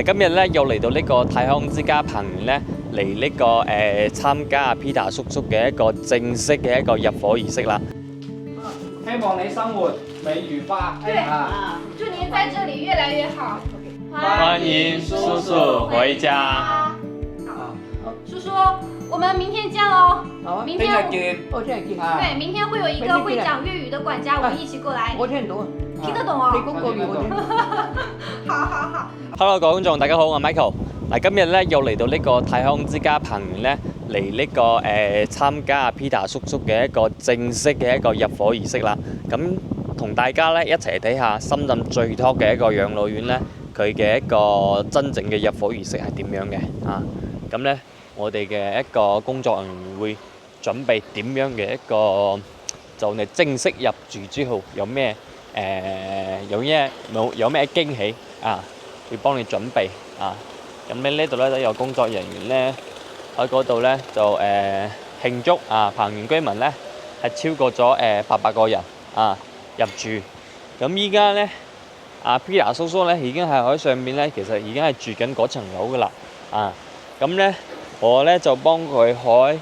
今日咧又嚟到呢個泰康之家彭園咧嚟呢個參加阿 Peter 叔叔嘅一個正式嘅一個入伙儀式啦。希望你生活美如花。对啊，祝您在这里越來越好。歡迎叔叔回家。叔叔，我們明天見嘍。好，明天聽日見。我聽日見。對，明天會有一個會講粵語的管家，我們一起過來。我聽唔到啊，聽得懂哦。你講國語我聽。好。Hello， 各位觀眾，大家好，我係 Michael。嗱，今日咧又嚟到呢個泰康之家彭園咧嚟呢個參加阿 Peter 叔叔嘅一個正式嘅一個入伙儀式啦。咁同大家咧一齊睇下深圳最 top 嘅一個養老院咧，佢嘅一個真正嘅入伙儀式係點樣嘅啊？咁咧我哋嘅一個工作人員會準備點樣嘅一個就你正式入住之後有咩有咩驚喜啊？會幫你準備啊！咁咧呢度咧都有工作人員咧喺嗰度咧就慶祝啊彭園居民咧係超過咗800個人啊入住。咁依家咧阿 Peter 叔叔咧已經係喺上面咧，其實已經係住緊嗰層樓噶啦啊！咁咧我咧就幫佢喺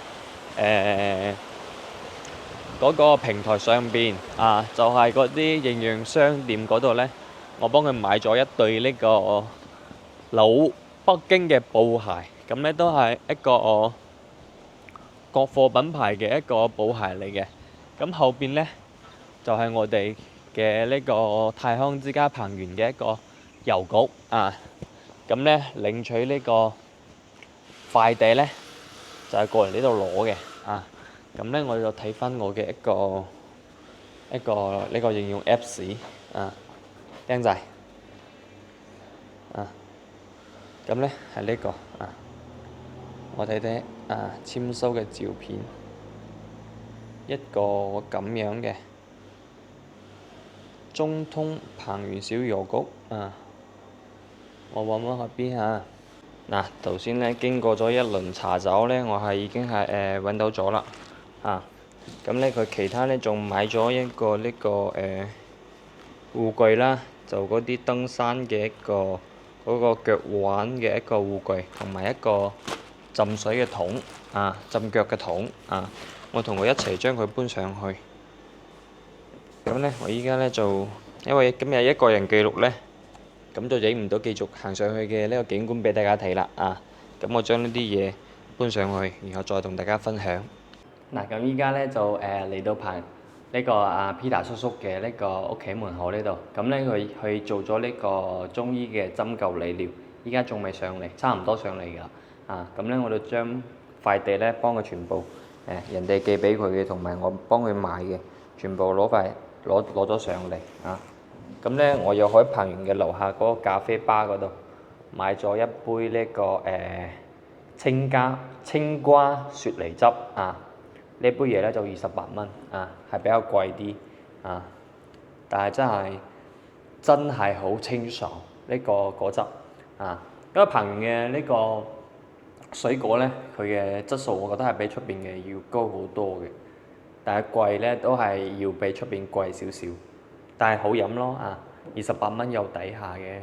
嗰個平台上邊啊，就係嗰啲應用商店嗰度咧。我幫佢買咗一對呢個老北京嘅布鞋，咁咧都係一個國貨品牌嘅一個布鞋嚟嘅。咁後邊咧就係我哋嘅呢個泰康之家彭園嘅一個郵局啊。咁咧領取呢個快遞咧就係過嚟呢度攞嘅啊。咁咧我就睇翻我嘅一個呢個應用 Apps 啊。靚仔啊，咁咧係呢個啊，我睇睇啊簽收嘅照片，一個咁樣嘅中通彭園小郵局啊，我揾揾下邊嚇。嗱，頭先咧經過咗一輪查找咧，我係已經係揾到咗啦啊。咁咧佢其他咧仲買咗一個呢個護具啦。就嗰啲登山嘅一個嗰個腳環嘅一個護具，同埋一個浸水嘅桶啊，浸腳嘅桶啊，我同佢一齊將佢搬上去。咁咧，我依家咧就因為今日一個人記錄咧，咁就影唔到繼續行上去嘅呢個景觀俾大家睇啦啊！咁我將呢啲嘢搬上去，然後再同大家分享。嗱，咁依家咧就嚟到呢個阿 Peter 叔叔嘅呢個屋企門口呢度，咁咧佢去做咗呢個中醫嘅針灸理療，依家仲未上嚟，差唔多上嚟㗎啊！咁咧我就將快遞咧幫佢全部人哋寄俾佢嘅，同埋我幫佢買嘅，全部攞咗上嚟啊！咁咧我又喺彭園嘅樓下嗰個咖啡吧嗰度買咗一杯呢個青瓜雪梨汁啊！呢杯嘢咧就28蚊啊，係比較貴啲啊，但係真係好清爽呢個果汁啊！因為彭園嘅呢個水果咧，佢嘅質素我覺得係比出邊嘅要高好多嘅，但係貴咧都係要比出邊貴少少，但係好飲咯啊！28蚊有抵下嘅，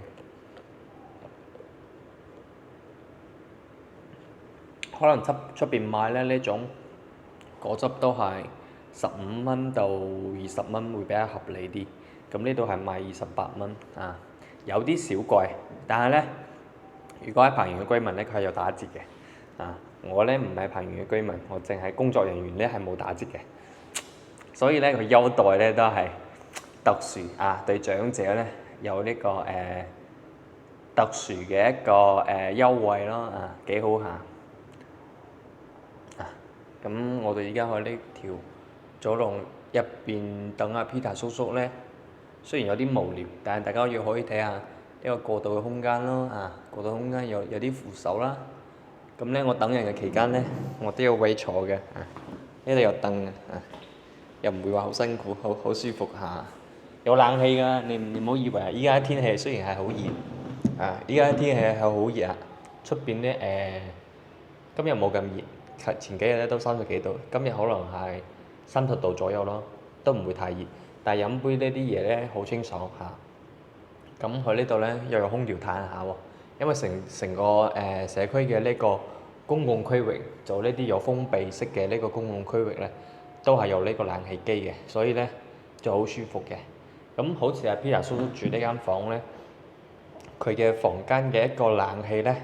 可能出邊買咧呢種果汁都係15蚊到20蚊會比較合理啲，咁呢度係賣28蚊啊，有啲小貴，但係咧，如果喺彭園嘅居民咧，佢係有打折嘅啊。我咧唔係彭園嘅居民，我淨係工作人員咧係冇打折嘅，所以咧佢優待咧都係特殊啊，對長者咧有呢個特殊嘅一個優惠咯啊，幾好下。咁我哋而家喺呢條走廊入邊等阿 Peter 叔叔咧，雖然有啲無聊，但係大家要可以睇下呢個過渡嘅空間咯啊！過渡空間有啲扶手啦。咁咧，我等人嘅期間咧，我都有位坐嘅啊。呢度有凳嘅啊，又唔會話好辛苦，好舒服下。有冷氣㗎，你唔好以為依家天氣雖然係好熱啊，依家天氣係好熱啊，出邊咧今日冇咁熱。前幾日咧都30幾度，今日可能係30度左右咯，都唔會太熱。但係飲杯呢啲嘢咧好清爽嚇。咁佢呢度咧又有空調嘆下喎，因為成個社區嘅呢個公共區域，就呢啲有封閉式嘅呢個公共區域咧，都係有呢個冷氣機嘅，所以咧就好舒服嘅。咁好似阿 Peter 叔叔住呢間房咧，佢嘅房間嘅一個冷氣咧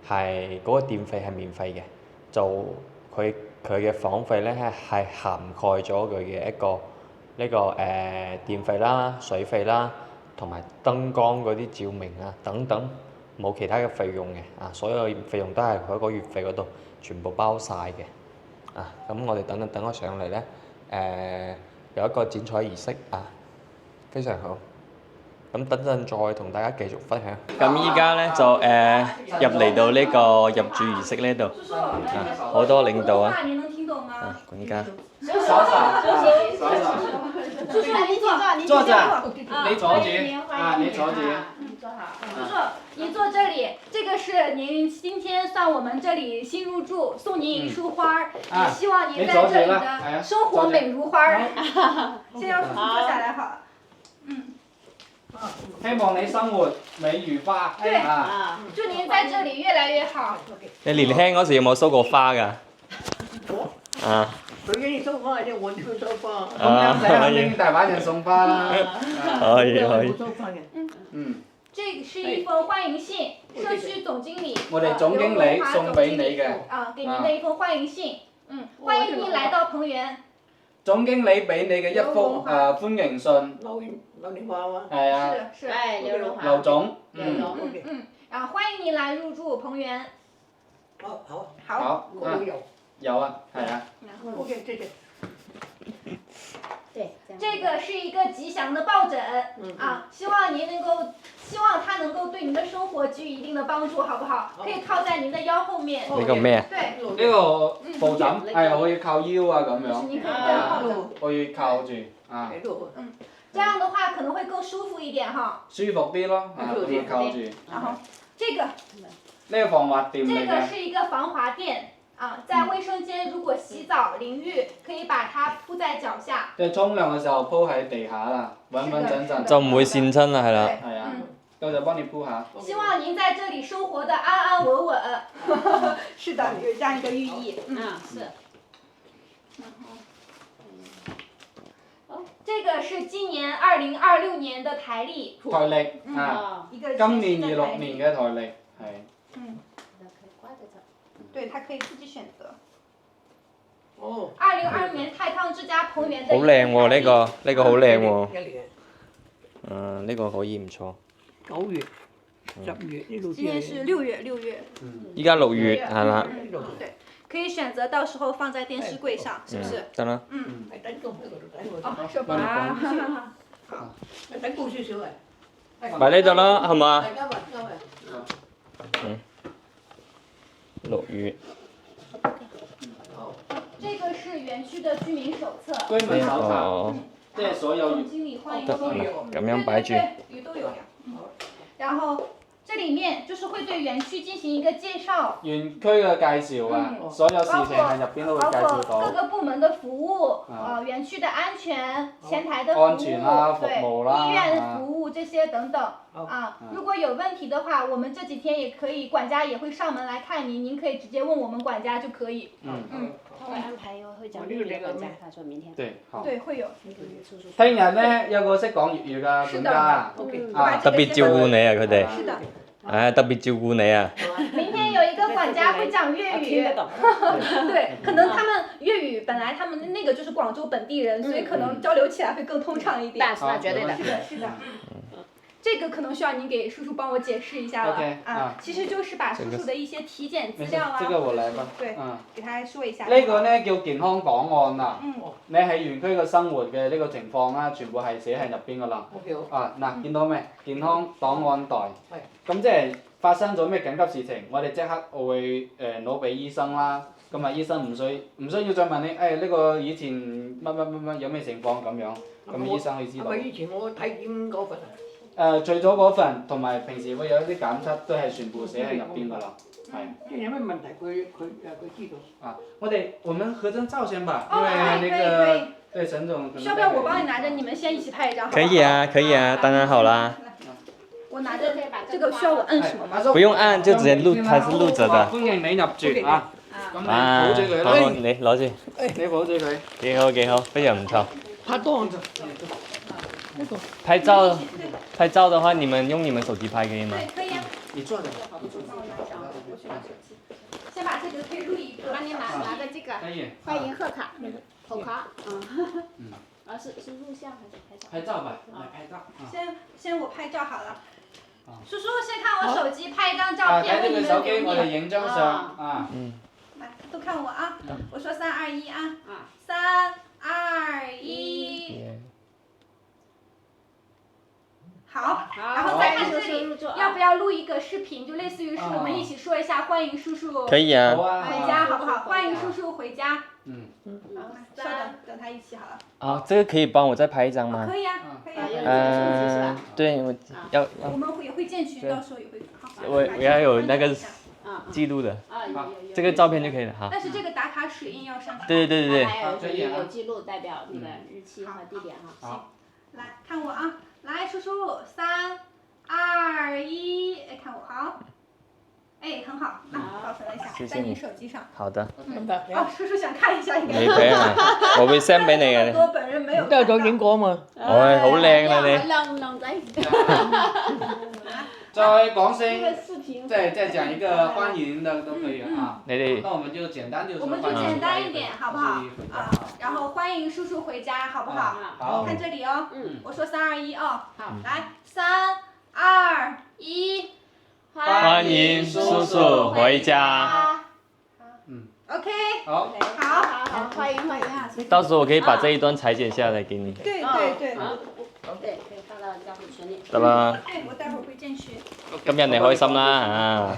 係嗰個電費係免費嘅，就佢嘅房費咧係涵蓋咗佢嘅一個呢個電費啦、水費啦，同埋燈光嗰啲照明啊等等，冇其他嘅費用嘅啊，所有費用都係喺個月費嗰度全部包晒嘅啊。咁我哋等我上嚟咧，有一個剪彩儀式啊，非常好。咁等陣再同大家繼續分享。咁依家咧就入嚟到呢個入住儀式呢度啊，好多領導啊，你能聽懂嗎？啊管家。嫂嫂，叔叔，你坐着，你你坐住，你坐住。叔叔，您坐这里，这个是您今天算我们这里新入住，送您一束花儿，也希望您在这里的生活美如花儿。先让叔叔坐下来好。希望你生活美如花。對啊，祝您在這里越來越好。你年輕嗰時有冇收過花㗎？啊，佢給你收花，就我就收花。咁樣仔肯定大把人送花啦。可以。我收花嘅。嗯，這是一封歡迎信，社區總經理我哋總經理送俾你嘅。啊，給您的一封歡迎信。歡迎您來到彭園。總經理俾你嘅一封歡迎信。劉年華嘛。係啊。是。哎，劉榮華。劉總。然後歡迎您來入住彭園。好。好。我都有。有啊，係啊。OK，這個。對。這個是一個吉祥的抱枕啊，希望它能夠對您的生活給予一定的幫助，好不好？可以靠在您的腰後面。呢個咩啊？對。呢個抱枕係可以靠腰啊咁樣。您可以這樣抱着。可以靠住啊。這樣的話可能會更舒服一點哈。舒服啲咯，咁樣靠住。然後這個。呢個防滑墊嚟嘅。這個是一個防滑墊啊，在衛生間如果洗澡淋浴，可以把它鋪在腳下。即係沖涼嘅時候鋪喺地下啦，穩穩陣陣。就唔會跣親啦，係啦。係啊，我就幫你鋪下。希望您在這裡生活得安安穩穩。是的，有這樣一個寓意。是。這個是今年2026年的台曆。台曆啊，今年26年嘅台曆係。對，它可以自己選擇。哦。2026年太康之家彭園的。好靚喎，呢個好靚喎。一年。呢個可以唔錯。9月、10月呢度。今年是6月。依家6月係啦。對，可以選擇到時候放在電視櫃上，是不是？得啦。哦，手把。好。等高少少啊。咪呢度啦，係嘛？6月。這個是園區的居民手冊。居民手冊，即係所有。總經理歡迎都有。咁樣擺住。對，都有。然後這裡面就是會對園區進行一個介紹。園區嘅介紹啊，所有事情喺入邊都會介紹到。包括各個部門的服務，園區的安全、前台的服務，安全啦、服務啦、醫院服務這些等等。啊，如果有問題的話，我們這幾天也可以，管家也會上門來看您，您可以直接問我們管家就可以。他會安排會講粵語的管家，他說明天。對，好。對，會有。聽日咧有個識講粵語嘅管家啊，特別照顧你啊，佢哋。是的。特別照顧你啊。明天有一個管家會講粵語。對，可能他們粵語本來他們那個就是廣州本地人，所以可能交流起來會更通暢一點。那是絕對的。是的。這個可能需要您給叔叔幫我解釋一下了。啊，其實就是把叔叔的一些體檢資料啊。這個我來吧。對，給他說一下。呢個呢叫健康檔案啦。你喺園區嘅生活嘅呢個情況啦，全部係寫喺入邊噶啦。嗱，見到咩？健康檔案袋。咁即係發生咗咩緊急事情，我哋即刻會攞俾醫生啦。咁啊，醫生唔需要再問你，呢個以前乜有咩情況咁樣，咁醫生會知道。係咪以前我體檢嗰份啊？除咗嗰份，同埋平時會有啲檢測，都係全部寫喺入邊噶啦，係。即係有咩問題，佢知道。我們合張照先吧，因為那個對陳總。需要不要我幫你拿着？你們先一起拍一張。可以啊，可以啊，當然好啦。我拿着这个需要我摁什麼嗎？不用按，就直接錄，它是錄着的。歡迎你入住啊！咁你啊，抱住佢啦，好，你攞住，你抱住佢。幾好幾好，非常唔錯。拍檔拍照的話，你們用你們手機拍可以嗎？對，可以啊。你坐着。先把這個可以錄一個。那你拿着這個可以。歡迎賀卡，口卡，是錄像還是拍照？拍照吧，來拍照。先我拍照好了。叔叔先看我手機拍一張照片，睇住佢手機，我哋影張相啊。來，都看我啊！我說3、2、1啊！3、2、1。好，然後再看這裡，要不要錄一個視頻？就類似於是我們一起說一下歡迎叔叔可以啊。回家，好不好？歡迎叔叔回家。稍等，等他一起好了。啊，這個可以幫我再拍一張嗎？可以啊，可以啊。對，我要。我們也會建群，到時候也會。我要有那個記錄的。這個照片就可以了，好。但是這個打卡水印要上傳。對。還有記錄代表那個日期和地點哈。好。來看我啊！來，叔叔，3、2、1，哎，看我好。哎，很好，那保存了一下，在你手機上。好的。哦，叔叔想看一下應該。你睇下，我會 send 俾你嘅。我本人沒有。都有咗影過啊嘛。唉，好靚啊你。靚仔。再講聲，再講一個歡迎的都可以啊。你哋。那我們就簡單就。我們就簡單一點，好不好？啊，然後歡迎叔叔回家，好不好？好。看這裡哦。我說3、2、1哦。好。來，3、2、1。歡迎叔叔回家。OK。好。好，歡迎。到時候我可以把這一段裁剪下來給你。對。對，可以發到家庭群裡。得啦。我待會會建群。今日你開心啦啊！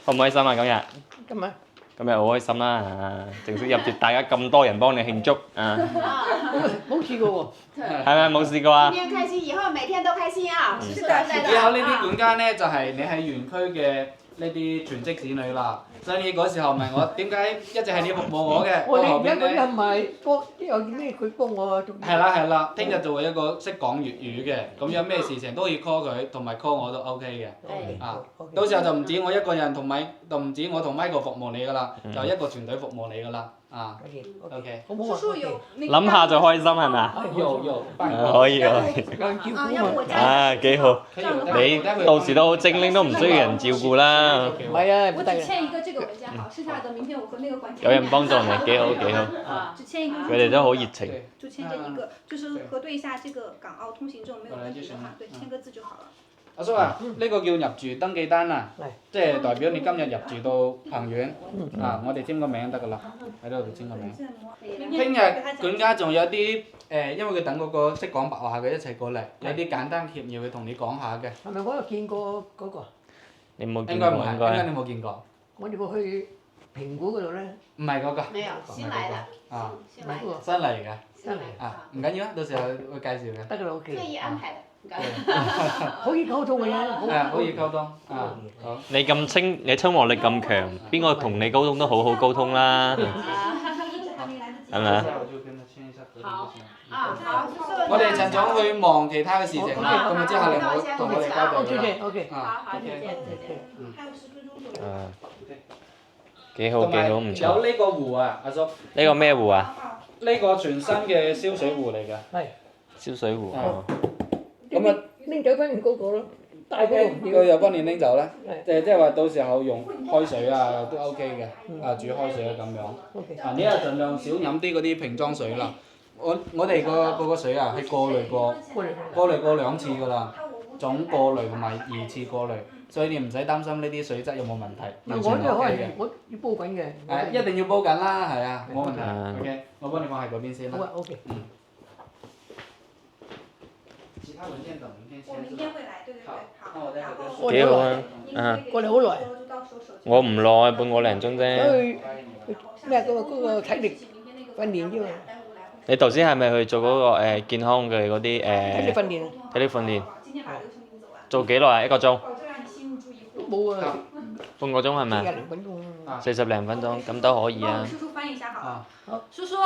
開唔開心啊今日？今日好開心啦啊！正式入住，大家咁多人幫你慶祝啊！冇試過喎。係咪冇試過啊？今天開心，以後每天都開心啊！是的。以後呢啲管家呢，就係你喺園區嘅呢啲全職子女啦。所以你嗰時候問我點解一直係你服務我嘅，我後邊咧。我哋而家佢唔係幫，有咩佢幫我啊？係啦，聽日就會一個識講粵語嘅，咁有咩事情都可以 call 佢，同埋 call 我都 OK 嘅。啊，到時候就唔止我一個人同唔止我同 Michael 服務你噶啦，就一個團隊服務你噶啦。啊 ，OK。叔叔有。諗下就開心係咪啊？有。可以。啊，幾好。你到時都好精靈，都唔需要人照顧啦。唔係啊，我只簽一個這個文件好，剩下的明天我和那個管家。有人幫助你，幾好。只簽一個。佢哋都好熱情。就簽這一個，就是核對一下這個港澳通行證沒有問題的話，對，簽個字就好了。阿叔啊，呢個叫入住登記單啊，即係代表你今日入住到彭苑，啊，我哋簽個名得㗎啦，喺呢度簽個名。聽日管家仲有啲因為佢等嗰個識講白話嘅一齊過嚟，有啲簡單協議會同你講下嘅。係咪我有見過嗰個？你冇見應該唔係，過應該你冇見過。我哋會去評估嗰度咧。唔係嗰個。沒有，新來的。啊，新來的。新嚟嘅。新來的。啊，唔緊要啊，到時候會介紹嘅。得㗎啦，OK。特意安排的。可以溝通嘅啫。係可以溝通。啊，好。你親和力咁強，邊個同你溝通都好好溝通啦，係咪啊？好。好。我哋陳總去忙其他嘅事情啦，咁啊之後你冇同我哋交代㗎啦。 OK。好，謝謝。幾好唔錯。有呢個壺啊，阿叔。呢個咩壺啊？呢個全新嘅燒水壺嚟㗎。係。燒水壺。咁啊，拎走翻嗰個咯，大嗰個。佢又幫你拎走啦。即係話到時候用開水啊都 OK 嘅，啊煮開水啊咁樣。啊，你啊盡量少飲啲嗰啲瓶裝水啦。我哋個水啊係過濾過2次㗎啦，總過濾同埋2次過濾，所以你唔使擔心呢啲水質有冇問題，完全 OK 嘅。我要煲緊嘅。一定要煲緊啦，係啊，冇問題。OK，我幫你放喺嗰邊先啦。好啊，OK。其他文件等明天我明天會來，對，好。幾好啊！過嚟好耐。我唔耐，半個零鐘啫。去咩嗰個體力訓練啫嘛。你頭先係咪去做嗰個健康嘅嗰啲體力訓練。體力訓練。做幾耐啊？1個鐘。冇啊。半個鐘係咪？ 40零分鐘。 40零分鐘，咁都可以啊。叔叔翻譯一下好。好。叔叔，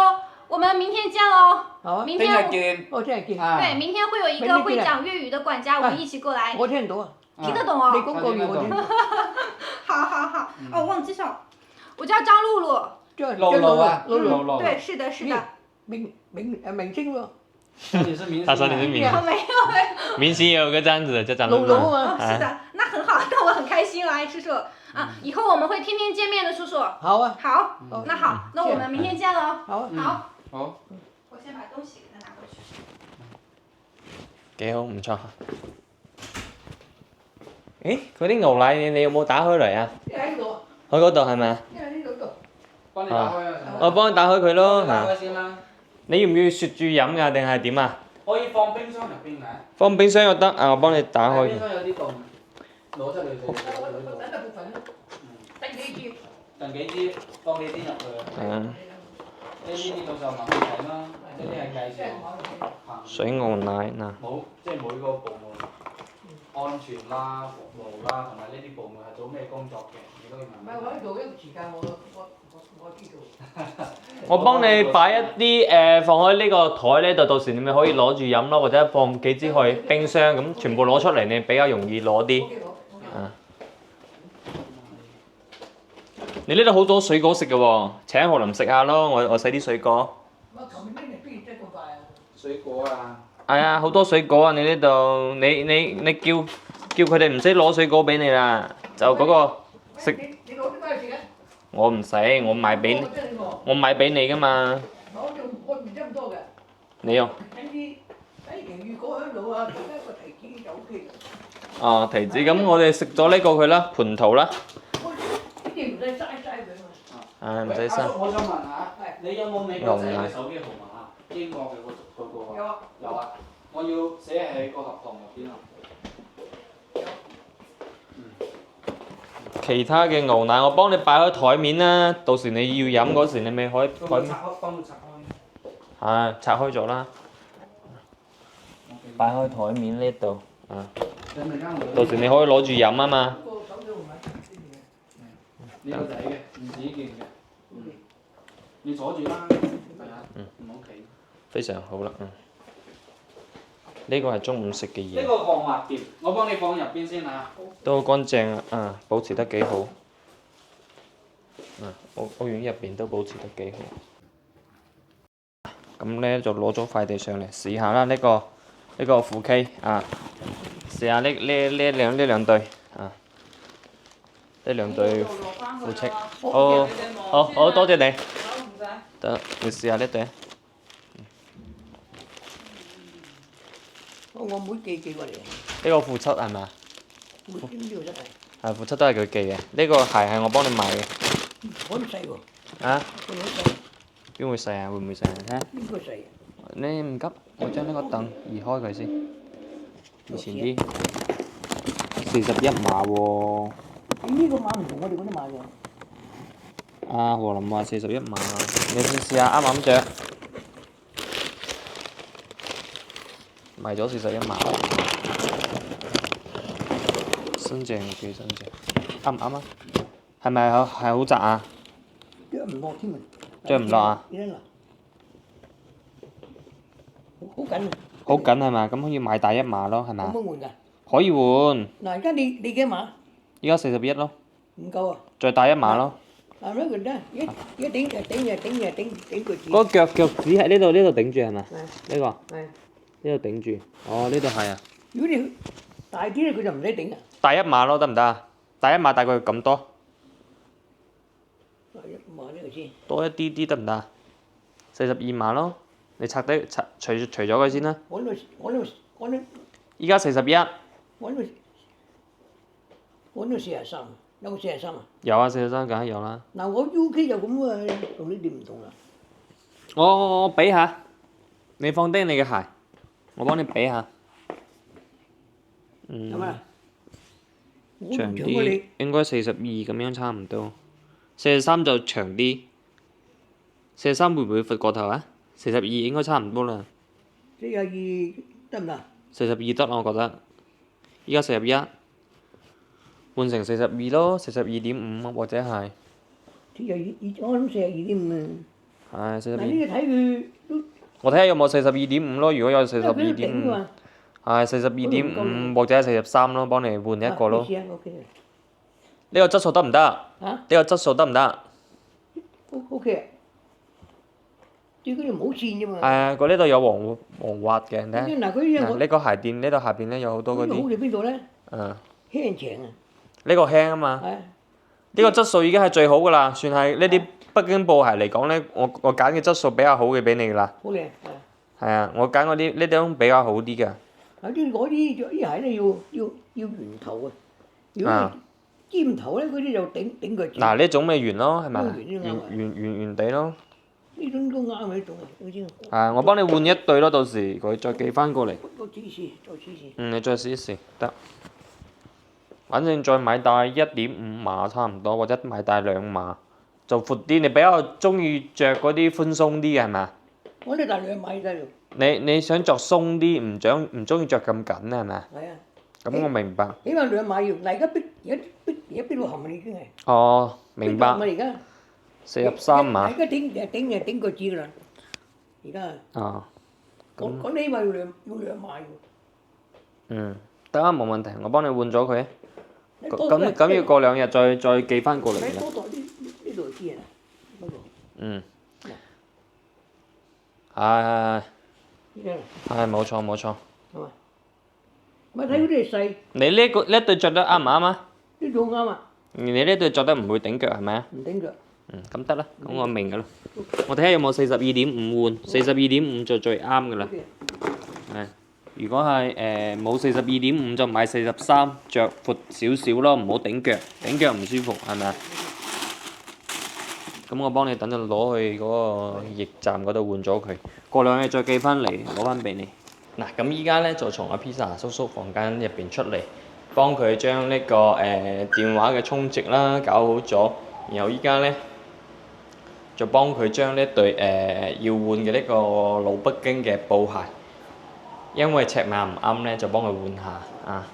我们明天见喽。好啊。明聽日天見。哦，聽日見。对，明天会有一个会讲粤语的管家，我们一起过来。我聽得到啊。听得懂哦。你講國語我聽。好好好，哦，忘记了，我叫張露露。露露啊，露露。对，是的，是的。明星喎。你是明星。他說你是明星。没有。明星也有個這樣子的，叫張露露啊。是的，那很好，那我很開心啦，叔叔。啊，以後我們會天天見面的，叔叔。好啊。好，那好，那我們明天見咯。好啊。好。好。我先把東西給他拿過去。幾好，唔錯。誒，佢啲牛奶你有冇打開嚟啊？喺度。喺嗰度係咪啊？喺呢度。幫你打開啊。我幫你打開佢咯。打開先啦。你要唔要雪住飲㗎定係點啊？可以放冰箱入邊嘅。放冰箱又得啊，我幫你打開。冰箱有啲凍，攞出嚟就等一部分咯。等幾支？燉幾支，放幾啲入去。呢啲到時候慢慢睇啦，呢啲係介紹。水牛奶嗱。冇，即係每個部門安全啦、服務啦，同埋呢啲部門係做咩工作嘅，你都要問。唔係我喺度一個時間，我知道。我幫你擺一啲放喺呢個台呢度，到時你咪可以攞住飲咯，或者放幾支去冰箱咁，全部攞出嚟你比較容易攞啲。啊！你呢度好多水果食嘅喎，請何林食下咯，我洗啲水果。水果啊！係啊，好多水果啊！你呢度，你叫佢哋唔使攞水果俾你啦，就嗰個食。你攞啲翻去食啊？我唔使，我買俾你㗎嘛。我唔知咁多嘅。你用？睇鯨魚果喺度啊，加一個提子就 OK 嘅。哦，提子咁，我哋食咗呢個佢啦，蟠桃啦。呢啲唔使嘥佢嘛。唔使嘥。我想問下，你有冇美國仔嘅手機號碼啊？英國嘅嗰個啊？有啊。有啊，我要寫喺個合同入邊啊。其他嘅牛奶我幫你擺喺台面啦，到時你要飲嗰時你咪可以台面。幫佢拆開。係，拆開咗啦。擺開台面呢度，到時你可以攞住飲啊嘛。呢個仔嘅，唔止呢件嘅。你坐住啦，係啊，唔好企。非常好啦，呢個係中午食嘅嘢。呢個防滑碟，我幫你放入邊先啊。都乾淨啊，保持得幾好。屋苑入邊都保持得幾好。咁呢就攞咗快遞上嚟試下啦，呢個副 K 啊，試下呢兩對啊，呢兩對副斥。好，多謝你。得，你試下呢對。我妹寄過嚟。呢個副七係咪啊？妹邊度真係？係副七都係佢寄嘅，呢個鞋係我幫你買嘅。好細喎。啊？好細。邊會細啊？會唔會細啊？睇下。邊個細啊？你唔急，我將呢個凳移開佢先。以前啲41碼喎。呢個碼唔同我哋嗰啲碼喎。阿何林話41碼，你先試下啱唔啱着？賣咗41碼，新淨幾新淨，啱唔啱啊？係咪係好窄啊？着唔落添啊！着唔落啊？好緊啊！好緊係咪？咁可以買大一碼咯，係咪？可唔可以換㗎？可以換。嗱，而家你幾碼？依家41咯。唔夠啊！再大一碼咯。嗱，呢個得，而家頂個字。嗰個腳趾喺呢度頂住係咪？呢個。係。呢度頂住。哦，呢度係啊。如果你大啲咧，佢就唔使頂啊。大一碼咯，得唔得啊？大一碼大概咁多。大一碼呢個先。多一啲啲得唔得啊？42碼咯，你除咗佢先啦。我呢，依家41。我呢43，有冇43啊？有啊，43梗係有啦。嗱，我 UK 就咁啊，同你哋唔同啦。我比下，你放低你嘅鞋，我幫你比下。係咪啊？長啲，應該42咁樣差唔多。43就長啲。43會唔會闊過頭啊？42應該差唔多啦。42得唔得？42得我覺得。依家41，換成42咯，42.5或者係。42，我諗42.5啊。係42。嗱呢個睇佢都。我睇下有冇42.5咯，如果有42.5，係42.5或者43咯，幫你換一個咯。呢個質素得唔得？呢個質素得唔得？OK 啊，最緊要唔好跣啫嘛。佢呢度有黃滑嘅，睇。嗱呢個鞋墊呢度下邊咧有好多嗰啲。好在邊度咧？輕長啊。呢個輕啊嘛。呢個質素已經係最好噶啦，算係呢啲北京布鞋嚟講咧，我揀嘅質素比較好嘅俾你啦。好靚。係啊，我揀嗰啲呢種比較好啲嘅。啲鞋咧要圓頭啊，如果尖頭咧，嗰啲就頂個字。嗱呢種咪圓咯，係咪？圓地咯。呢種都啱啊，呢種我幫你換一對咯，到時佢再寄翻過嚟。再試試。你再試一試得。反正再買大1.5碼差唔多，或者買大2碼，就闊啲。你比較中意着嗰啲寬鬆啲嘅係咪？我呢大2碼得咯。你想着鬆啲，唔中意着咁緊啊係咪？係啊。咁我明白。起碼2碼要，嗱而家逼到冚已經係。哦，明白。而家。43碼。而家頂個字㗎啦，而家。我呢碼要2碼喎。得啊，冇問題，我幫你換咗佢。咁要過2日再寄翻過嚟嘅。多袋呢度啲啊，嗰度。係冇錯。係嘛？咪睇嗰啲係細。你呢對着得啱唔啱啊？呢度啱啊。你呢對着得唔會頂腳係咪啊？唔頂腳。咁得啦，咁我明㗎啦。我睇下有冇42.5換，42.5就最啱㗎啦。如果係冇42.5就買43，着闊少少咯，唔好頂腳，頂腳唔舒服係咪啊？咁我幫你等陣攞去嗰個驛站嗰度換咗佢，過2日再寄翻嚟攞翻俾你。嗱，咁依家咧就從阿 Pizza 叔叔房間入邊出嚟，幫佢將呢個電話嘅充值啦搞好咗，然後依家咧就幫佢將呢對要換嘅呢個老北京嘅布鞋。因為尺碼唔啱咧，就幫佢換下啊！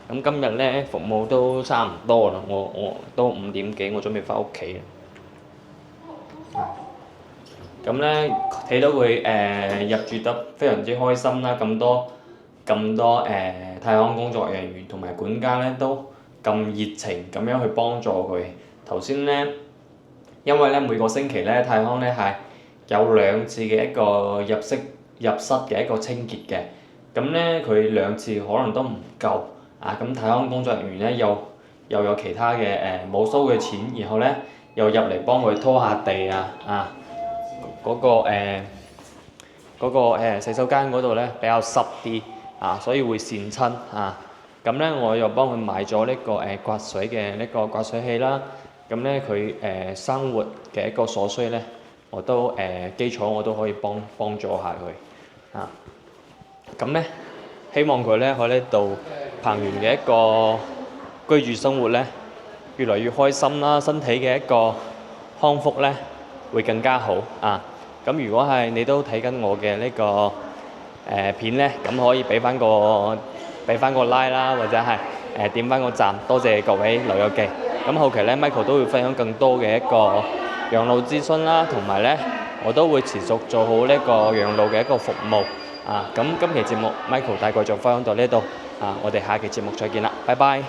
咁今日咧服務都差唔多啦，我都5點幾，我準備翻屋企啦。咁咧睇到佢入住得非常之開心啦，咁多泰康工作人員同埋管家咧都咁熱情咁樣去幫助佢。頭先咧，因為咧每個星期咧泰康咧係有2次嘅一個入室嘅一個清潔嘅，咁咧佢2次可能都唔夠啊！咁泰康工作人員咧又有其他嘅冇收嘅錢，然後咧又入嚟幫佢拖下地嗰個洗手間嗰度咧比較濕啲所以會跣親咁咧我又幫佢買咗呢個刮水嘅呢個刮水器啦。咁咧佢生活嘅一個所需咧，我都基礎我都可以幫助下佢咁咧希望佢咧喺呢度彭園嘅一個居住生活咧越嚟越開心啦，身體嘅一個康復咧會更加好咁如果係你都睇緊我嘅呢個片咧，咁可以俾翻個 like 啦，或者係點翻個讚，多謝各位老友記。咁後期咧 Michael 都會分享更多嘅一個養老諮詢啦，同埋咧我都會持續做好呢個養老嘅一個服務咁今期節目 Michael 大概就分享到呢度我哋下期節目再見啦，拜拜。